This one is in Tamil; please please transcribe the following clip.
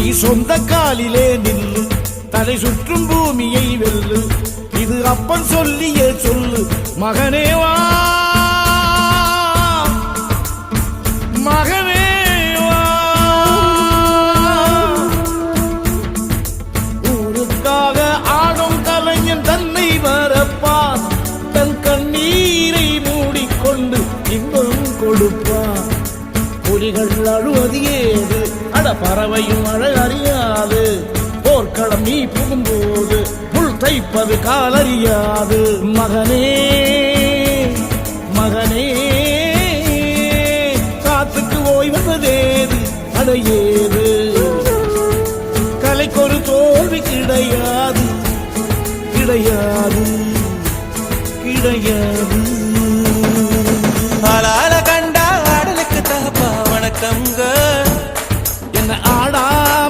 நீ சொந்த காலிலே நில்லு, தலை சுற்றும் பூமியை வெல்லு. இது அப்பன் சொல்லிய சொல்லு, மகனே வா மகனே வா. ஊருக்காக ஆடும் கலைஞன் தன்னை வரப்பான், தன் கண்ணீரை மூடிக்கொண்டு இன்பம் கொடுப்பான். புலிகள் அழுவது ஏது, அட பறவையும் அழ அறியாது. போர்க்களம் நீ புகும்போது முள் தைப்பது காலறியாது. மகனே